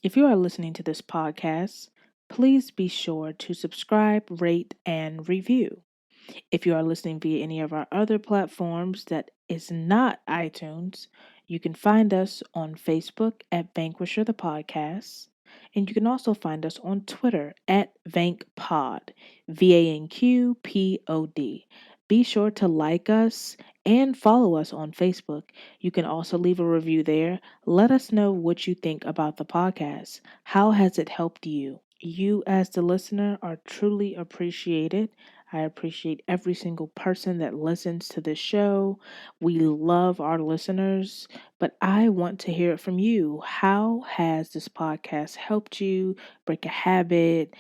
If you are listening to this podcast, please be sure to subscribe, rate, and review. If you are listening via any of our other platforms that is not iTunes, you can find us on Facebook at Vanquisher the Podcast. And you can also find us on Twitter at VANQPOD, VANQPOD. Be sure to like us and follow us on Facebook. You can also leave a review there. Let us know what you think about the podcast. How has it helped you? You, as the listener, are truly appreciated. I appreciate every single person that listens to this show. We love our listeners, but I want to hear it from you. How has this podcast helped you break a habit?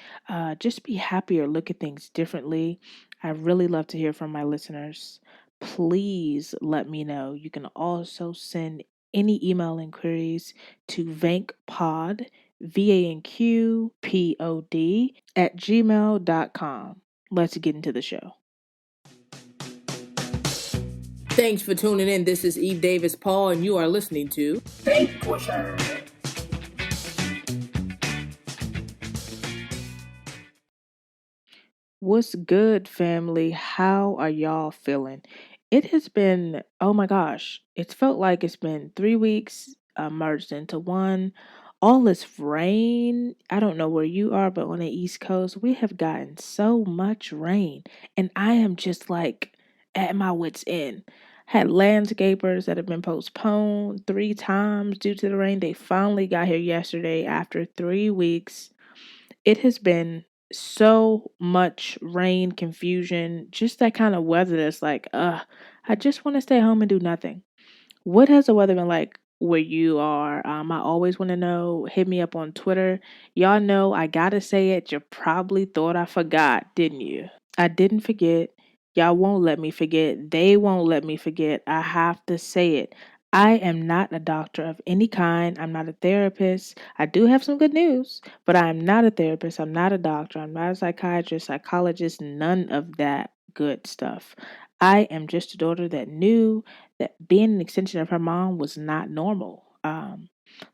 Just be happier, look at things differently. I really love to hear from my listeners. Please let me know. You can also send any email inquiries to VANQPOD, VANQPOD at gmail.com. Let's get into the show. Thanks for tuning in. This is Eve Davis Paul, and you are listening to Vanquisher. What's good, family? How are y'all feeling? It has been, oh my gosh, it's felt like it's been 3 weeks merged into one. All this rain. I don't know where you are, but on the East Coast, we have gotten so much rain. And I am just like at my wits' end. Had landscapers that have been postponed 3 times due to the rain. They finally got here yesterday after 3 weeks. It has been so much rain, confusion, just that kind of weather that's like, I just want to stay home and do nothing. What has the weather been like where you are? I always want to know. Hit me up on Twitter. Y'all know I gotta say it. You probably thought I forgot, didn't you? I didn't forget. Y'all won't let me forget. They won't let me forget. I have to say it. I am not a doctor of any kind. I'm not a therapist. I do have some good news, but I'm not a therapist. I'm not a doctor. I'm not a psychiatrist, psychologist, none of that good stuff. I am just a daughter that knew that being an extension of her mom was not normal.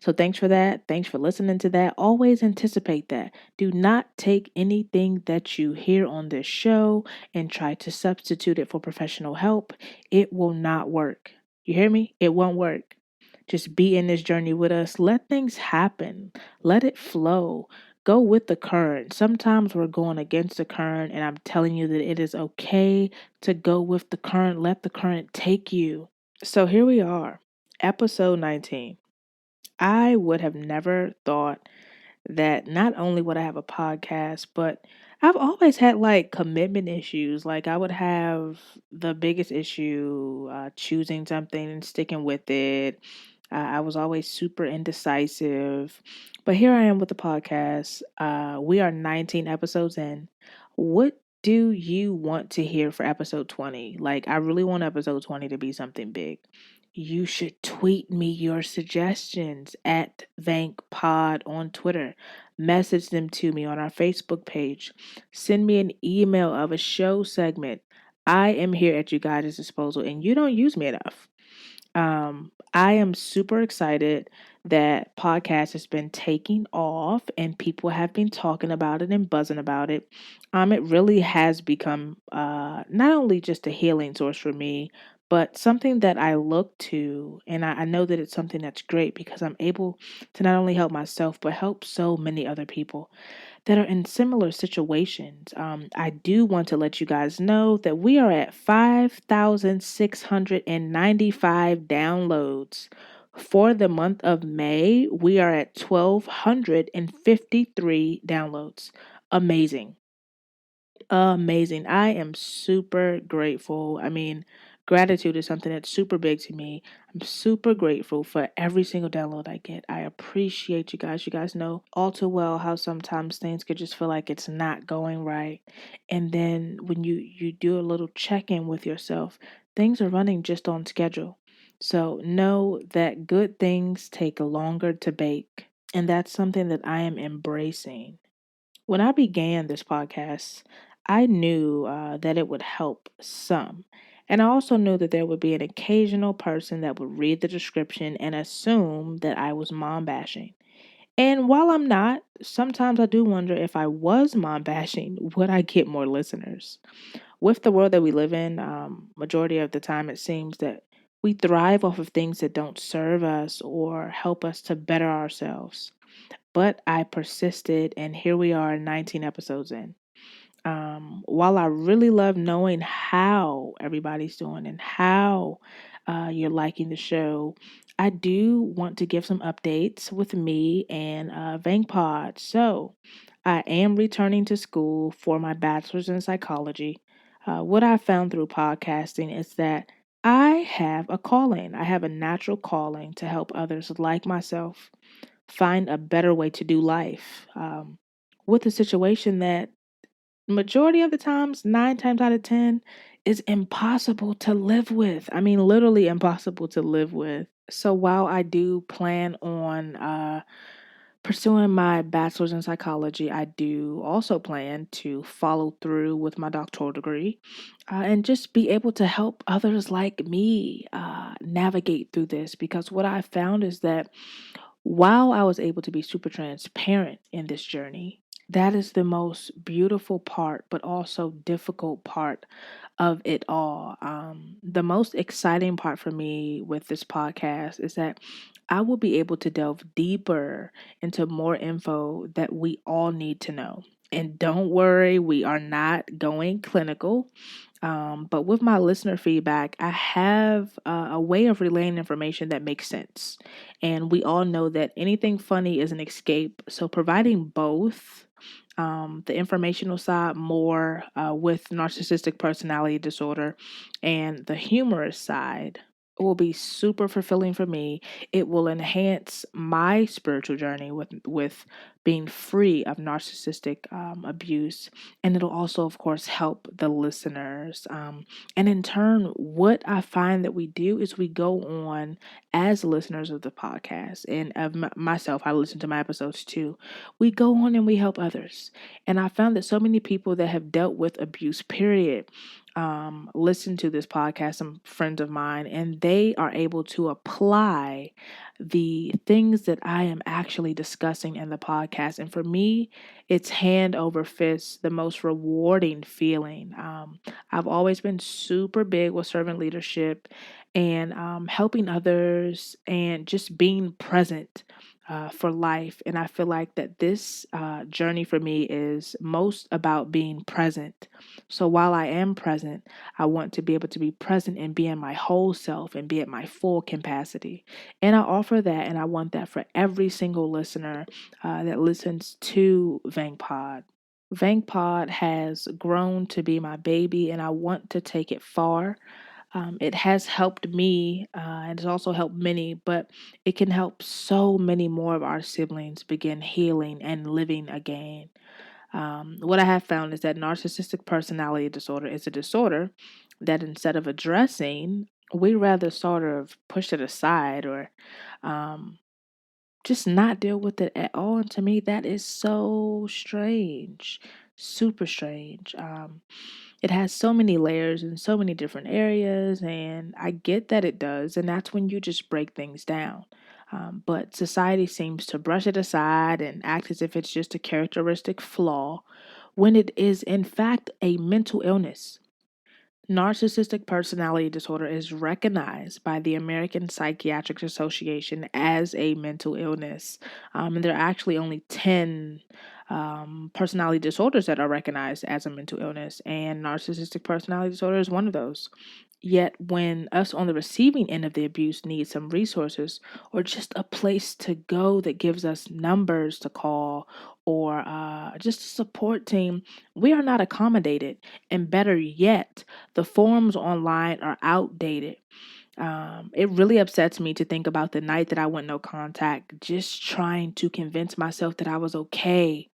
So thanks for that. Thanks for listening to that. Always anticipate that. Do not take anything that you hear on this show and try to substitute it for professional help. It will not work. You hear me? It won't work. Just be in this journey with us. Let things happen. Let it flow. Go with the current. Sometimes we're going against the current, and I'm telling you that it is okay to go with the current. Let the current take you. So here we are, episode 19. I would have never thought that not only would I have a podcast, but I've always had like commitment issues. Like I would have the biggest issue choosing something and sticking with it. I was always super indecisive. But here I am with the podcast. We are 19 episodes in. What do you want to hear for episode 20? Like, I really want episode 20 to be something big. You should tweet me your suggestions at VANQPod on Twitter. Message them to me on our Facebook page. Send me an email of a show segment. I am here at you guys' disposal, and you don't use me enough. I am super excited that podcast has been taking off and people have been talking about it and buzzing about it. It really has become not only just a healing source for me, but something that I look to, and I know that it's something that's great because I'm able to not only help myself, but help so many other people that are in similar situations. I do want to let you guys know that we are at 5,695 downloads. For the month of May, we are at 1,253 downloads. Amazing. Amazing. I am super grateful. I mean, gratitude is something that's super big to me. I'm super grateful for every single download I get. I appreciate you guys. You guys know all too well how sometimes things could just feel like it's not going right. And then when you do a little check-in with yourself, things are running just on schedule. So know that good things take longer to bake. And that's something that I am embracing. When I began this podcast, I knew that it would help some. And I also knew that there would be an occasional person that would read the description and assume that I was mom bashing. And while I'm not, sometimes I do wonder if I was mom bashing, would I get more listeners? With the world that we live in, majority of the time it seems that we thrive off of things that don't serve us or help us to better ourselves. But I persisted, and here we are, 19 episodes in. While I really love knowing how everybody's doing and how you're liking the show, I do want to give some updates with me and VANQPOD. So I am returning to school for my bachelor's in psychology. What I found through podcasting is that I have a calling. I have a natural calling to help others like myself find a better way to do life. With a situation that majority of the times, 9 times out of 10, is impossible to live with. I mean, literally impossible to live with. So while I do plan on pursuing my bachelor's in psychology, I do also plan to follow through with my doctoral degree and just be able to help others like me navigate through this. Because what I found is that while I was able to be super transparent in this journey, that is the most beautiful part, but also difficult part of it all. The most exciting part for me with this podcast is that I will be able to delve deeper into more info that we all need to know. And don't worry, we are not going clinical. But with my listener feedback, I have a way of relaying information that makes sense. And we all know that anything funny is an escape. So providing both the informational side more with narcissistic personality disorder and the humorous side will be super fulfilling for me. It will enhance my spiritual journey with being free of narcissistic abuse, and it'll also, of course, help the listeners. And in turn, what I find that we do is we go on as listeners of the podcast and of myself. I listen to my episodes too. We go on and we help others. And I found that so many people that have dealt with abuse, period, listen to this podcast, some friends of mine, and they are able to apply the things that I am actually discussing in the podcast. And for me, it's hand over fist, the most rewarding feeling. I've always been super big with servant leadership and helping others and just being present for life. And I feel like that this journey for me is most about being present. So while I am present, I want to be able to be present and be in my whole self and be at my full capacity. And I offer that, and I want that for every single listener that listens to VANQPOD. VANQPOD has grown to be my baby, and I want to take it far. It has helped me, and it's also helped many, but it can help so many more of our siblings begin healing and living again. What I have found is that narcissistic personality disorder is a disorder that instead of addressing, we rather sort of push it aside or um, just not deal with it at all. And to me, that is so strange, super strange. It has so many layers in so many different areas, and I get that it does, and that's when you just break things down. But society seems to brush it aside and act as if it's just a characteristic flaw when it is, in fact, a mental illness. Narcissistic personality disorder is recognized by the American Psychiatric Association as a mental illness. And there are actually only 10 personality disorders that are recognized as a mental illness, and narcissistic personality disorder is one of those. Yet, when us on the receiving end of the abuse need some resources or just a place to go that gives us numbers to call or just a support team, we are not accommodated. And better yet, the forums online are outdated. It really upsets me to think about the night that I went no contact, just trying to convince myself that I was okay.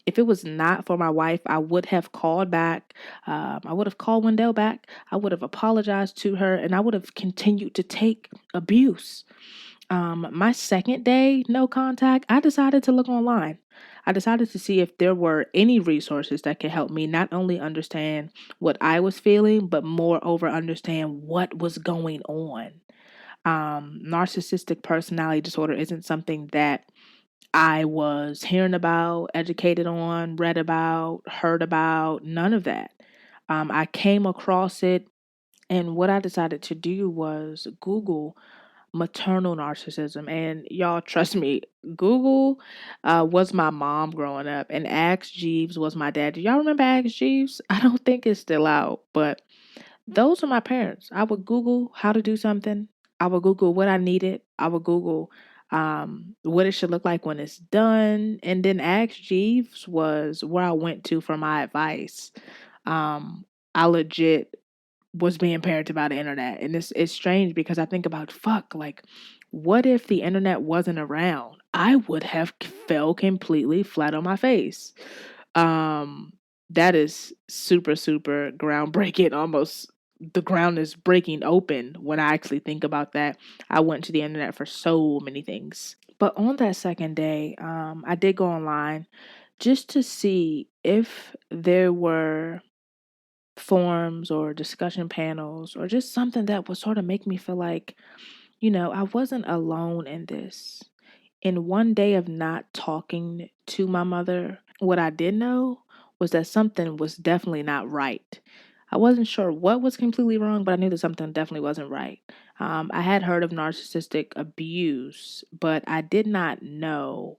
If it was not for my wife, I would have called back. I would have called Wendell back. I would have apologized to her, and I would have continued to take abuse. My second day, no contact, I decided to look online. I decided to see if there were any resources that could help me not only understand what I was feeling, but moreover understand what was going on. Narcissistic personality disorder isn't something that I was hearing about, educated on, read about, heard about, none of that. I came across it, and what I decided to do was Google maternal narcissism. And y'all, trust me, Google was my mom growing up, and Ask Jeeves was my dad. Do y'all remember Ask Jeeves? I don't think it's still out, but those are my parents. I would Google how to do something. I would Google what I needed. I would Google what it should look like when it's done. And then Ask Jeeves was where I went to for my advice. Um, I legit was being parented by the internet. And it's strange because I think about, fuck, like, what if the internet wasn't around? I would have fell completely flat on my face. Um, that is super, super groundbreaking. Almost the ground is breaking open when I actually think about that. I went to the internet for so many things. But on that second day, I did go online just to see if there were forums or discussion panels or just something that would sort of make me feel like, I wasn't alone in this. In one day of not talking to my mother, what I did know was that something was definitely not right. I wasn't sure what was completely wrong, but I knew that something definitely wasn't right. I had heard of narcissistic abuse, but I did not know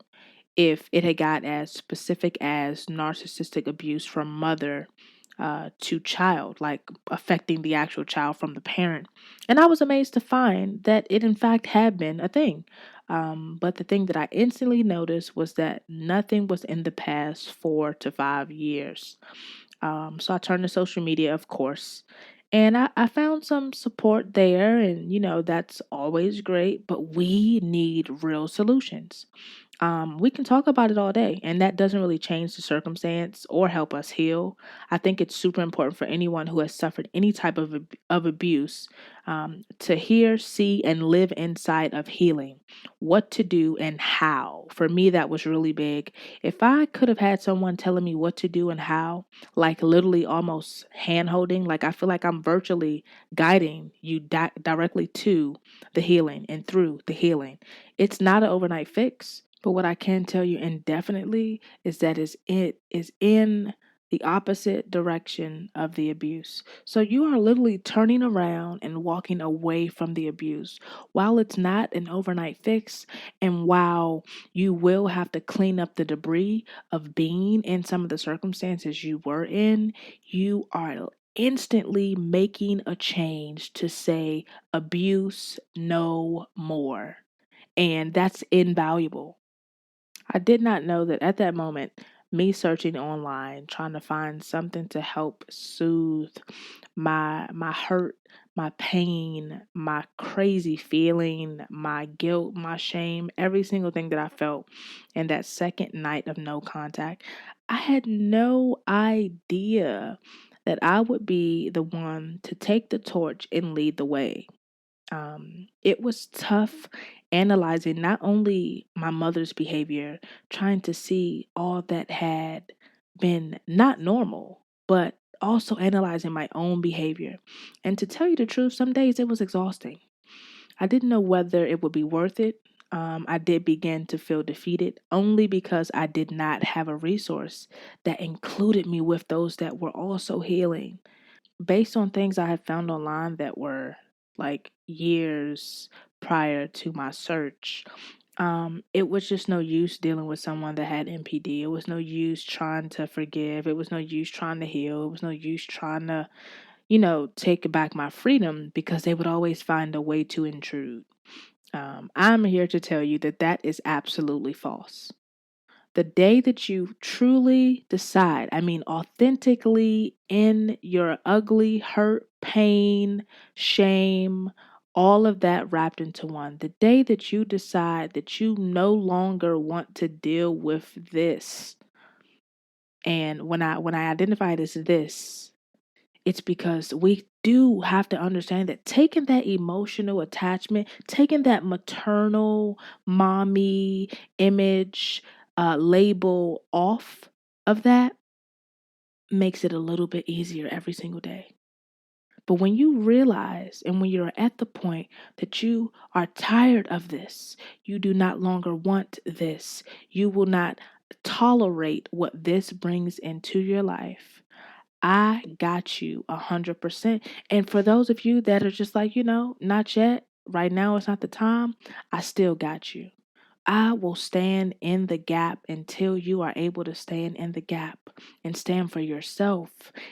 if it had got as specific as narcissistic abuse from mother to child, like affecting the actual child from the parent. And I was amazed to find that it, in fact, had been a thing. But the thing that I instantly noticed was that nothing was in the past 4 to 5 years. So I turned to social media, of course. And I found some support there, and that's always great, but we need real solutions. We can talk about it all day, and that doesn't really change the circumstance or help us heal. I think it's super important for anyone who has suffered any type of abuse to hear, see, and live inside of healing. What to do and how. For me, that was really big. If I could have had someone telling me what to do and how, like literally almost hand holding, like I feel like I'm virtually guiding you directly to the healing and through the healing. It's not an overnight fix. But what I can tell you indefinitely is that it is in the opposite direction of the abuse. So you are literally turning around and walking away from the abuse. While it's not an overnight fix, and while you will have to clean up the debris of being in some of the circumstances you were in, you are instantly making a change to say abuse no more. And that's invaluable. I did not know that at that moment, me searching online, trying to find something to help soothe my hurt, my pain, my crazy feeling, my guilt, my shame, every single thing that I felt in that second night of no contact, I had no idea that I would be the one to take the torch and lead the way. It was tough analyzing not only my mother's behavior, trying to see all that had been not normal, but also analyzing my own behavior. And to tell you the truth, some days it was exhausting. I didn't know whether it would be worth it. I did begin to feel defeated only because I did not have a resource that included me with those that were also healing based on things I had found online that were like years prior to my search. It was just no use dealing with someone that had NPD. It was no use trying to forgive. It was no use trying to heal. It was no use trying to, take back my freedom because they would always find a way to intrude. I'm here to tell you that that is absolutely false. The day that you truly decide, I mean, authentically in your ugly hurt, pain, shame, all of that wrapped into one, the day that you decide that you no longer want to deal with this, and when I identify it as this, it's because we do have to understand that taking that emotional attachment, taking that maternal mommy image label off of that makes it a little bit easier every single day. But when you realize and when you're at the point that you are tired of this, you do not longer want this, you will not tolerate what this brings into your life, I got you 100%. And for those of you that are just like, not yet, right now it's not the time, I still got you. I will stand in the gap until you are able to stand in the gap and stand for yourself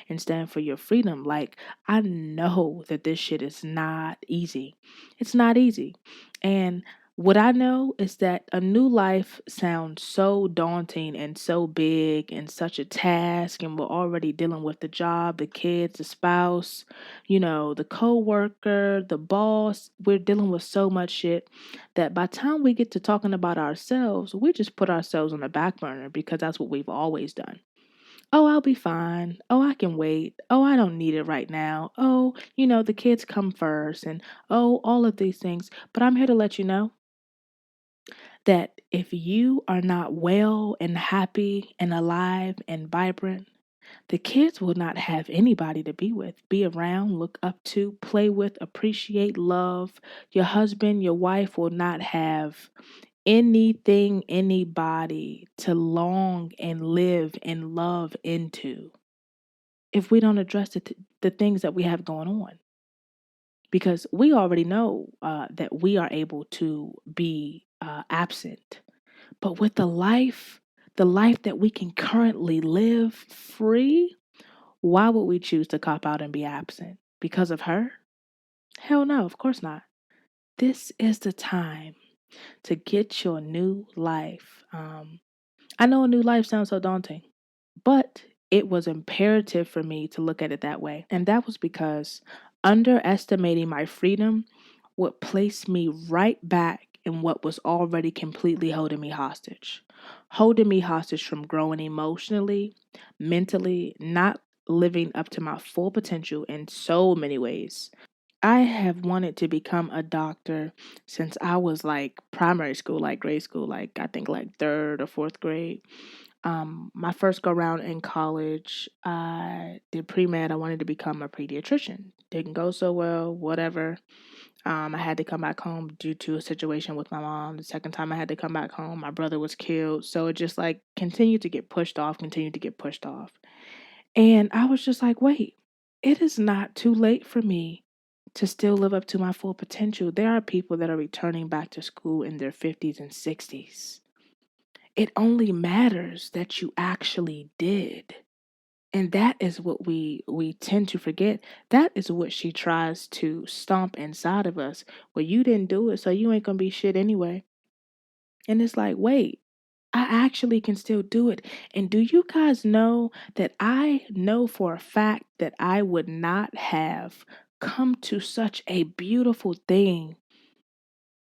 and stand for your freedom. Like, I know that this shit is not easy. It's not easy. And what I know is that a new life sounds so daunting and so big and such a task. And we're already dealing with the job, the kids, the spouse, the coworker, the boss. We're dealing with so much shit that by the time we get to talking about ourselves, we just put ourselves on the back burner because that's what we've always done. Oh, I'll be fine. Oh, I can wait. Oh, I don't need it right now. Oh, the kids come first. And oh, all of these things. But I'm here to let you know that if you are not well and happy and alive and vibrant, the kids will not have anybody to be with, be around, look up to, play with, appreciate, love. Your husband, your wife will not have anything, anybody to long and live and love into if we don't address the things that we have going on. Because we already know that we are able to be absent. But with the life that we can currently live free, why would we choose to cop out and be absent? Because of her? Hell no, of course not. This is the time to get your new life. I know a new life sounds so daunting, but it was imperative for me to look at it that way. And that was because underestimating my freedom would place me right back in what was already completely holding me hostage from growing emotionally, mentally, not living up to my full potential in so many ways. I have wanted to become a doctor since I was like primary school, like grade school, like I think like third or fourth grade. My first go round in college, I did pre-med. I wanted to become a pediatrician. Didn't go so well, whatever. I had to come back home due to a situation with my mom. The second time I had to come back home, my brother was killed. So it just like continued to get pushed off, continued to get pushed off. And I was just like, wait, it is not too late for me to still live up to my full potential. There are people that are returning back to school in their 50s and 60s. It only matters that you actually did. And that is what we tend to forget. That is what she tries to stomp inside of us. Well, you didn't do it, so you ain't gonna be shit anyway. And it's like, wait, I actually can still do it. And do you guys know that I know for a fact that I would not have come to such a beautiful thing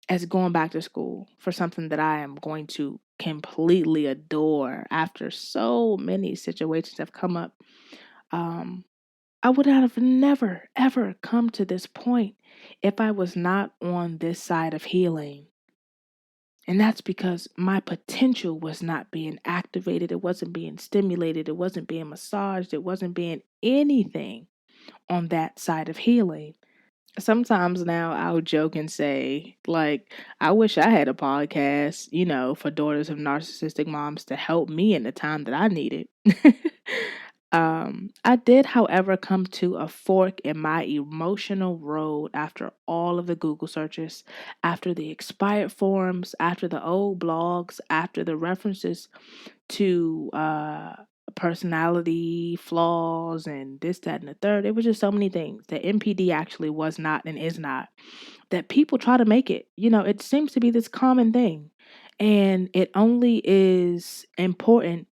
as going back to school for something that I am going to completely adore after so many situations have come up. I would have never, ever come to this point if I was not on this side of healing. And that's because my potential was not being activated. It wasn't being stimulated. It wasn't being massaged. It wasn't being anything on that side of healing. Sometimes now I'll joke and say, like, I wish I had a podcast, for daughters of narcissistic moms to help me in the time that I needed. I did, however, come to a fork in my emotional road after all of the Google searches, after the expired forums, after the old blogs, after the references to personality flaws and this, that, and the third. It was just so many things that NPD actually was not and is not. That people try to make it. It seems to be this common thing. And it only is important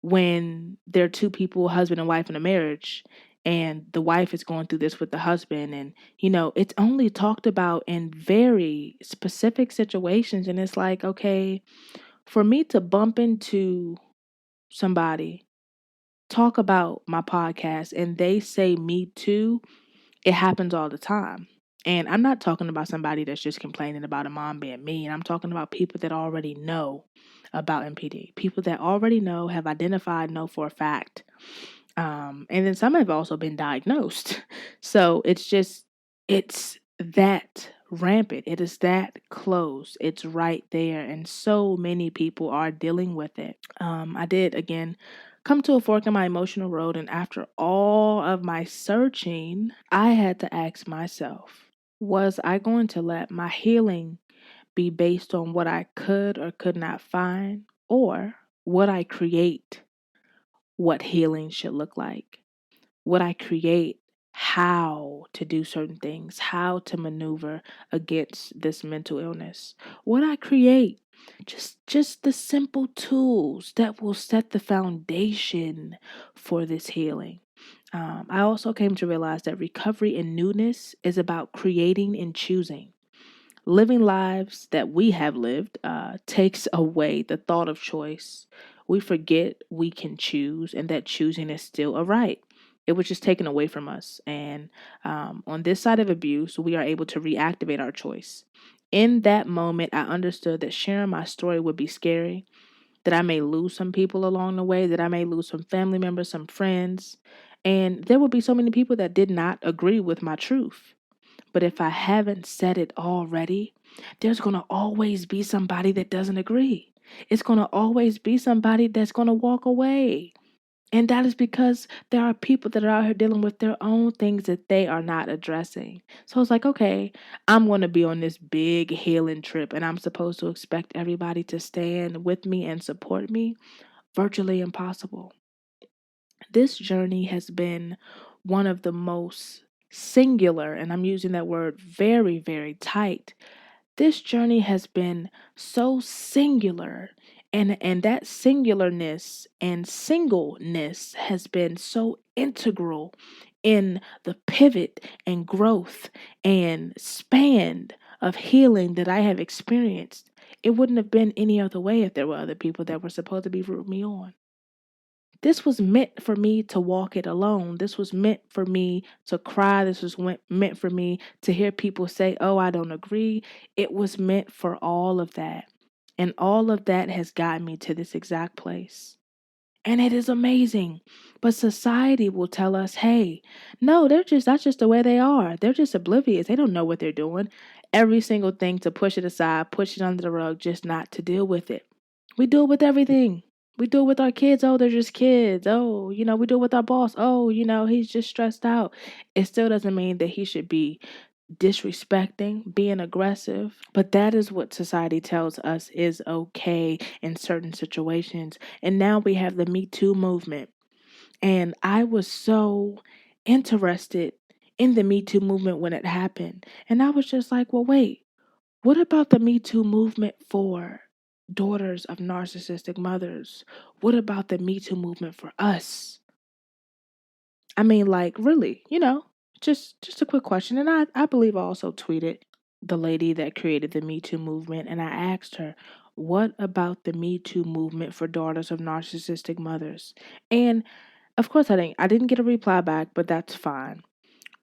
when there are two people, husband and wife in a marriage, and the wife is going through this with the husband. And, it's only talked about in very specific situations. And it's like, okay, for me to bump into somebody, talk about my podcast, and they say me too, it happens all the time. And I'm not talking about somebody that's just complaining about a mom being mean. I'm talking about people that already know about MPD. People that already know, have identified, know for a fact And then some have also been diagnosed. So it's that rampant. It is that close. It's right there. And so many people are dealing with it. I did, again, come to a fork in my emotional road. And after all of my searching, I had to ask myself, was I going to let my healing be based on what I could or could not find? Or would I create what healing should look like? Would I create how to do certain things, how to maneuver against this mental illness? Would I create just the simple tools that will set the foundation for this healing? I also came to realize that recovery and newness is about creating and choosing. Living lives that we have lived takes away the thought of choice. We forget we can choose and that choosing is still a right. It was just taken away from us. And on this side of abuse, we are able to reactivate our choice. In that moment, I understood that sharing my story would be scary, that I may lose some people along the way, that I may lose some family members, some friends. And there would be so many people that did not agree with my truth. But if I haven't said it already, there's going to always be somebody that doesn't agree. It's going to always be somebody that's going to walk away. And that is because there are people that are out here dealing with their own things that they are not addressing. So it's like, okay, I'm going to be on this big healing trip and I'm supposed to expect everybody to stand with me and support me. Virtually impossible. This journey has been one of the most singular, and I'm using that word very, very tight. This journey has been so singular, and that singularness and singleness has been so integral in the pivot and growth and span of healing that I have experienced. It wouldn't have been any other way if there were other people that were supposed to be rooting me on. This was meant for me to walk it alone. This was meant for me to cry. This was meant for me to hear people say, oh, I don't agree. It was meant for all of that. And all of that has gotten me to this exact place. And it is amazing. But society will tell us, hey, no, that's just the way they are. They're just oblivious. They don't know what they're doing. Every single thing to push it aside, push it under the rug, just not to deal with it. We do it with everything. We do it with our kids. Oh, they're just kids. Oh, we do it with our boss. Oh, he's just stressed out. It still doesn't mean that he should be disrespecting, being aggressive. But that is what society tells us is okay in certain situations. And now we have the Me Too movement. And I was so interested in the Me Too movement when it happened. And I was just like, well, wait, what about the Me Too movement for daughters of narcissistic mothers? What about the Me Too movement for us? I mean, like, really, just a quick question. And I believe I also tweeted the lady that created the Me Too movement, and I asked her, what about the Me Too movement for daughters of narcissistic mothers? And of course I didn't get a reply back, but that's fine.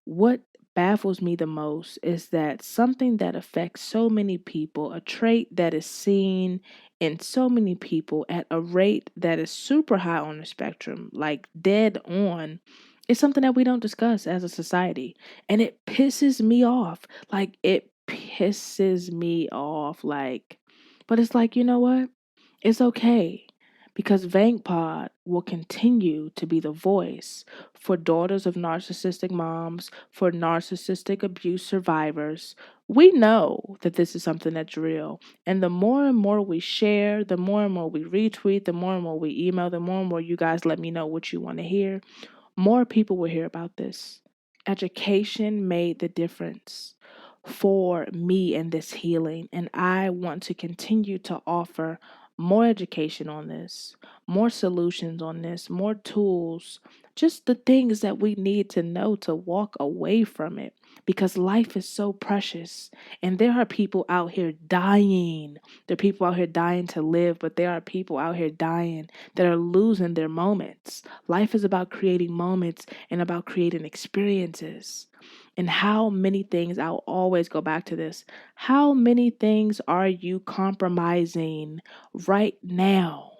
What baffles me the most is that something that affects so many people, a trait that is seen in so many people at a rate that is super high on the spectrum, like dead on, is something that we don't discuss as a society. And it pisses me off. Like, it pisses me off. Like, but it's like, you know what? It's okay because VANQPOD will continue to be the voice for daughters of narcissistic moms, for narcissistic abuse survivors. We know that this is something that's real. And the more and more we share, the more and more we retweet, the more and more we email, the more and more you guys let me know what you want to hear, more people will hear about this. Education made the difference for me in this healing, and I want to continue to offer more education on this, more solutions on this, more tools, just the things that we need to know to walk away from it, because life is so precious and there are people out here dying. There are people out here dying to live, but there are people out here dying that are losing their moments. Life is about creating moments and about creating experiences. And how many things, I'll always go back to this, how many things are you compromising right now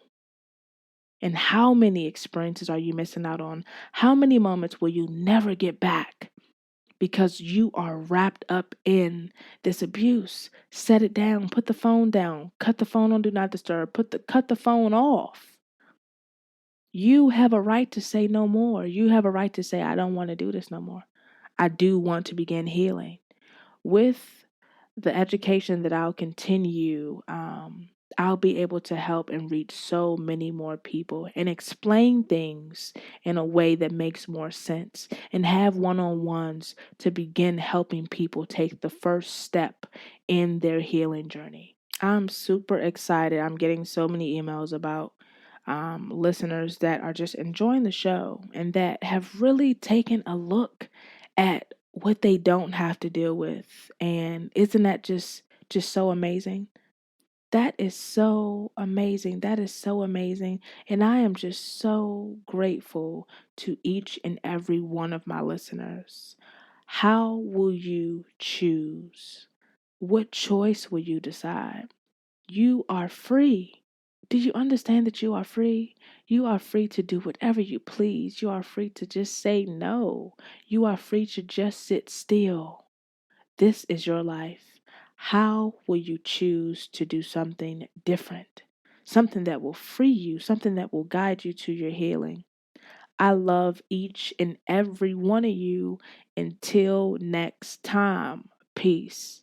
And how many experiences are you missing out on? How many moments will you never get back because you are wrapped up in this abuse? Set it down, put the phone down, cut the phone on do not disturb, cut the phone off. You have a right to say no more. You have a right to say, I don't want to do this no more. I do want to begin healing. With the education that I'll continue, I'll be able to help and reach so many more people and explain things in a way that makes more sense and have one-on-ones to begin helping people take the first step in their healing journey. I'm super excited. I'm getting so many emails about listeners that are just enjoying the show and that have really taken a look at what they don't have to deal with. And isn't that just so amazing? That is so amazing. That is so amazing. And I am just so grateful to each and every one of my listeners. How will you choose? What choice will you decide? You are free. Do you understand that you are free? You are free to do whatever you please. You are free to just say no. You are free to just sit still. This is your life. How will you choose to do something different? Something that will free you, something that will guide you to your healing. I love each and every one of you. Until next time, peace.